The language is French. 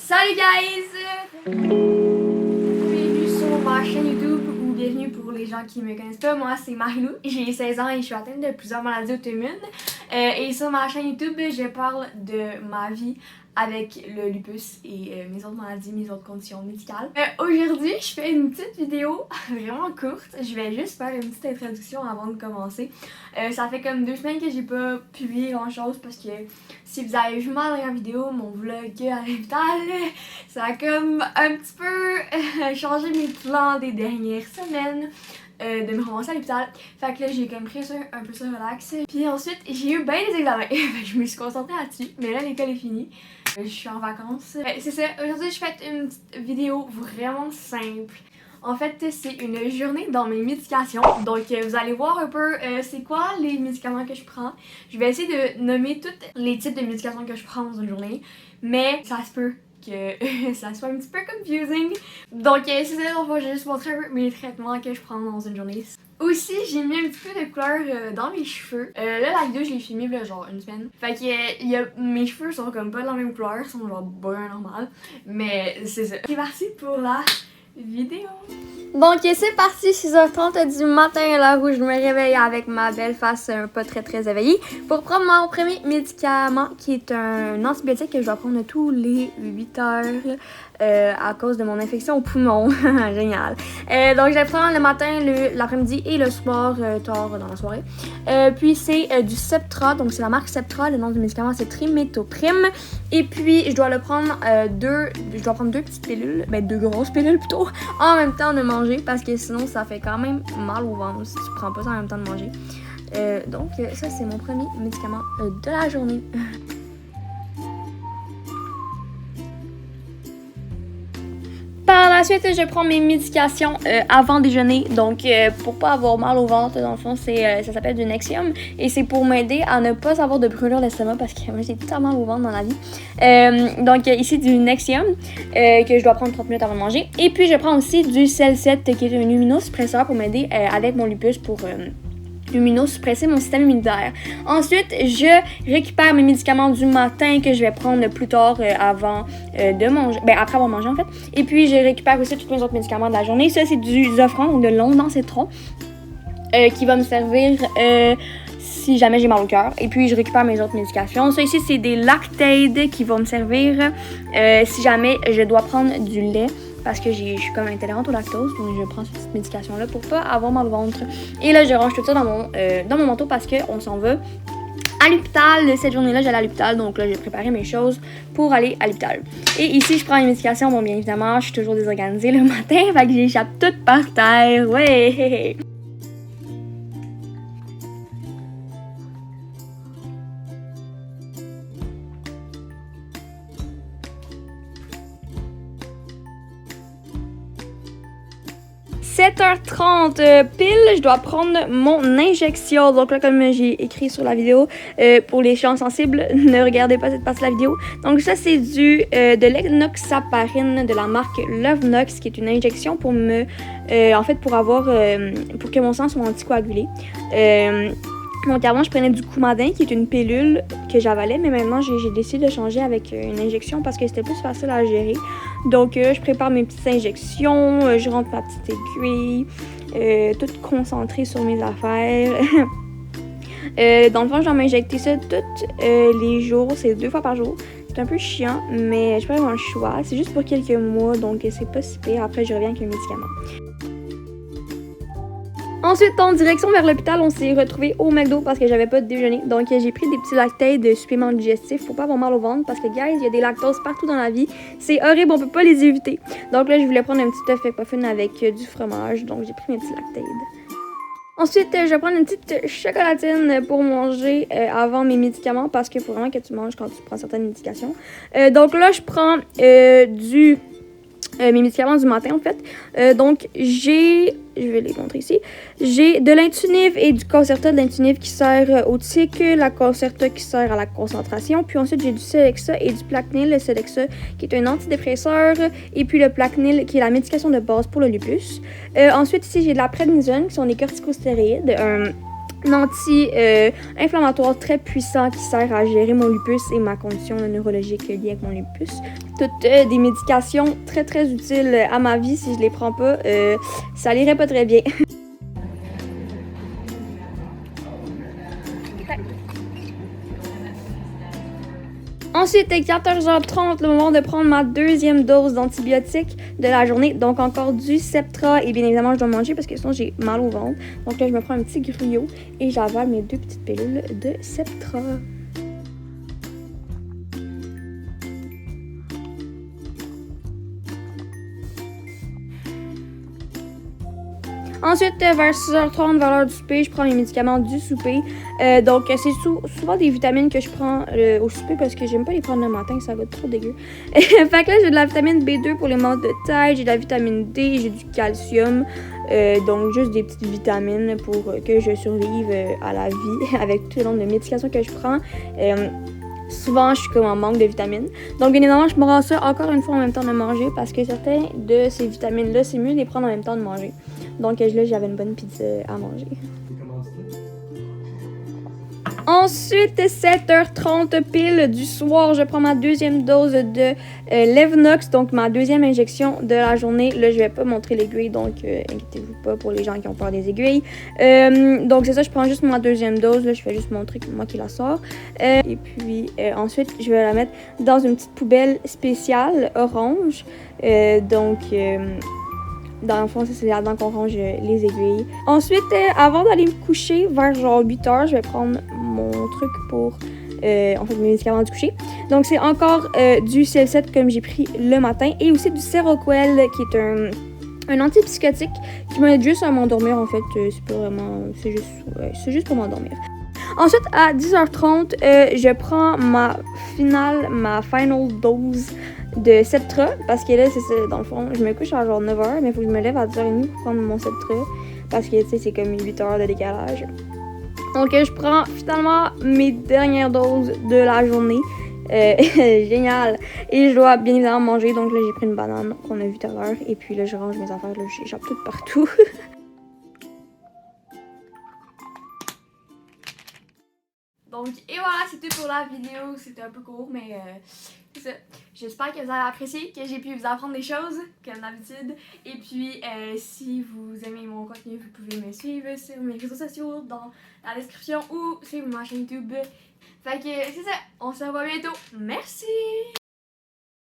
Salut guys! Bienvenue sur ma chaîne YouTube ou bienvenue pour les gens qui me connaissent pas. Moi c'est Marilou, j'ai 16 ans et je suis atteinte de plusieurs maladies auto-immunes. Et sur ma chaîne YouTube, je parle de ma vie avec le lupus et mes autres maladies, mes autres conditions médicales. Aujourd'hui, je fais une petite vidéo vraiment courte. Je vais juste faire une petite introduction avant de commencer. Ça fait comme 2 semaines que j'ai pas publié grand chose parce que si vous avez vu ma dernière vidéo, mon vlog à l'hôpital, ça a comme un petit peu changé mes plans des dernières semaines. De me ramasser à l'hôpital. Fait que là, j'ai comme pris ça, un peu ça relax. Puis ensuite, j'ai eu bien des examens. Je me suis concentrée là-dessus. Mais là, l'école est finie. Je suis en vacances. C'est ça. Aujourd'hui, je fais une petite vidéo vraiment simple. En fait, c'est une journée dans mes médications. Donc, vous allez voir un peu c'est quoi les médicaments que je prends. Je vais essayer de nommer tous les types de médications que je prends dans une journée. Mais ça se peut que ça soit un petit peu confusing. Donc c'est ça, donc je vais juste montrer un peu mes traitements que je prends dans une journée. Aussi, j'ai mis un petit peu de couleur dans mes cheveux. Là, la vidéo, je l'ai filmée il y a genre une semaine. Fait que mes cheveux sont comme pas de la même couleur, ils sont genre bien normal. Mais c'est ça. C'est parti pour la vidéo. Donc c'est parti, 6h30 du matin, là où je me réveille avec ma belle face pas très éveillée pour prendre mon premier médicament qui est un antibiotique que je dois prendre tous les 8 heures à cause de mon infection au poumon. Génial. Donc je vais prendre le matin, l'après-midi et le soir tard dans la soirée. Puis c'est du Septra, donc c'est la marque Septra, le nom du médicament c'est Trimethoprim. Et puis je dois le prendre je dois prendre 2 petites pilules, 2 grosses pilules plutôt, en même temps de manger parce que sinon ça fait quand même mal au ventre si tu prends pas ça en même temps de manger. Donc ça c'est mon premier médicament de la journée. Par la suite, je prends mes médications avant déjeuner. Donc, pour pas avoir mal au ventre, dans le fond, ça s'appelle du Nexium. Et c'est pour m'aider à ne pas avoir de brûlure d'estomac parce que moi, j'ai tout mal au ventre dans la vie. Donc, ici, du Nexium que je dois prendre 30 minutes avant de manger. Et puis, je prends aussi du Cell7 qui est un immunosuppresseur pour m'aider avec mon lupus pour immunosuppresser mon système immunitaire. Ensuite, je récupère mes médicaments du matin que je vais prendre plus tard avant de manger, après avoir mangé en fait. Et puis, je récupère aussi tous mes autres médicaments de la journée. Ça, c'est du Zofran, donc de l'ondan citron, qui va me servir si jamais j'ai mal au cœur. Et puis, je récupère mes autres médications. Ça ici, c'est des Lactaid qui vont me servir si jamais je dois prendre du lait. Parce que je suis comme intolérante au lactose, donc je prends cette petite médication-là pour pas avoir mal au ventre. Et là, je range tout ça dans mon manteau parce qu'on s'en va à l'hôpital. Cette journée-là, j'allais à l'hôpital, donc là, j'ai préparé mes choses pour aller à l'hôpital. Et ici, je prends les médications. Bon, bien évidemment, je suis toujours désorganisée le matin, fait que j'échappe tout par terre. Ouais! 7h30 pile, je dois prendre mon injection. Donc là, comme j'ai écrit sur la vidéo, pour les chiens sensibles, ne regardez pas cette partie de la vidéo. Donc ça, c'est de l'enoxaparine de la marque Lovenox, qui est une injection pour pour que mon sang soit anticoagulé. Donc avant, je prenais du Coumadin, qui est une pilule que j'avalais, mais maintenant, j'ai décidé de changer avec une injection parce que c'était plus facile à gérer. Donc, je prépare mes petites injections, je rentre ma petite aiguille, toute concentrée sur mes affaires. Dans le fond, je dois m'injecter ça tous les jours, c'est 2 fois par jour. C'est un peu chiant, mais je peux avoir un choix. C'est juste pour quelques mois, donc c'est pas si pire. Après, je reviens avec un médicament. Ensuite, en direction vers l'hôpital, on s'est retrouvés au McDo parce que j'avais pas de déjeuner. Donc, j'ai pris des petits Lactaid de suppléments digestifs pour pas avoir mal au ventre parce que, guys, il y a des lactoses partout dans la vie. C'est horrible, on peut pas les éviter. Donc là, je voulais prendre un petit œuf puffin avec du fromage. Donc, j'ai pris mes petits Lactaid. Ensuite, je vais prendre une petite chocolatine pour manger avant mes médicaments parce qu'il faut vraiment que tu manges quand tu prends certaines médications. Donc là, je prends mes médicaments du matin en fait. Donc je vais les montrer ici. J'ai de l'intunif et du Concerta, de l'intunif qui sert au tic, la Concerta qui sert à la concentration. Puis ensuite, j'ai du Celexa et du Plaquenil. Le Celexa qui est un antidépresseur et puis le Plaquenil qui est la médication de base pour le lupus. Ensuite, ici, j'ai de la prednisone qui sont des corticostéroïdes. un anti-inflammatoire très puissant qui sert à gérer mon lupus et ma condition neurologique liée avec mon lupus. Toutes des médications très très utiles à ma vie. Si je les prends pas, ça irait pas très bien. Ensuite, 14h30, le moment de prendre ma deuxième dose d'antibiotiques de la journée. Donc, encore du Septra. Et bien évidemment, je dois manger parce que sinon, j'ai mal au ventre. Donc là, je me prends un petit gruyot et j'avale mes 2 petites pilules de Septra. Ensuite, vers 6h30, vers l'heure du souper, je prends mes médicaments du souper. Donc, c'est souvent des vitamines que je prends au souper parce que j'aime pas les prendre le matin, ça va être trop dégueu. Fait que là, j'ai de la vitamine B2 pour les maux de tête, j'ai de la vitamine D, j'ai du calcium. Donc, juste des petites vitamines pour que je survive à la vie avec tout le nombre de médications que je prends. Souvent, je suis comme en manque de vitamines. Donc, bien évidemment, je me rends ça encore une fois en même temps de manger parce que certains de ces vitamines-là, c'est mieux de les prendre en même temps de manger. Donc, là, j'avais une bonne pizza à manger. Ensuite, 7h30 pile du soir, je prends ma deuxième dose de Levnox, donc ma deuxième injection de la journée. Là, je vais pas montrer l'aiguille, donc inquiétez-vous pas pour les gens qui ont peur des aiguilles. Donc, c'est ça, je prends juste ma deuxième dose. Là, je vais juste montrer que moi qui la sors. Et puis, ensuite, je vais la mettre dans une petite poubelle spéciale orange. Dans le fond, c'est là-dedans qu'on range les aiguilles. Ensuite, avant d'aller me coucher, vers genre 8h, je vais prendre mon truc pour mes médicaments du coucher. Donc, c'est encore du CL7 comme j'ai pris le matin et aussi du Seroquel qui est un antipsychotique qui m'aide juste à m'endormir en fait. C'est pas vraiment... C'est juste pour m'endormir. Ensuite, à 10h30, je prends ma final dose de Septra, parce que là, c'est ça, dans le fond, je me couche à genre 9h, mais il faut que je me lève à 10h30 pour prendre mon Septra, parce que, tu sais, c'est comme 8 heures de décalage. Donc, je prends finalement mes dernières doses de la journée. Génial! Et je dois bien évidemment manger, donc là, j'ai pris une banane qu'on a vu tout à l'heure, et puis là, je range mes affaires, là, j'échappe tout partout. Donc, et voilà, c'était pour la vidéo. C'était un peu court, mais c'est ça. J'espère que vous avez apprécié, que j'ai pu vous apprendre des choses, comme d'habitude. Et puis, si vous aimez mon contenu, vous pouvez me suivre sur mes réseaux sociaux, dans la description ou sur ma chaîne YouTube. Fait que c'est ça, on se revoit bientôt. Merci!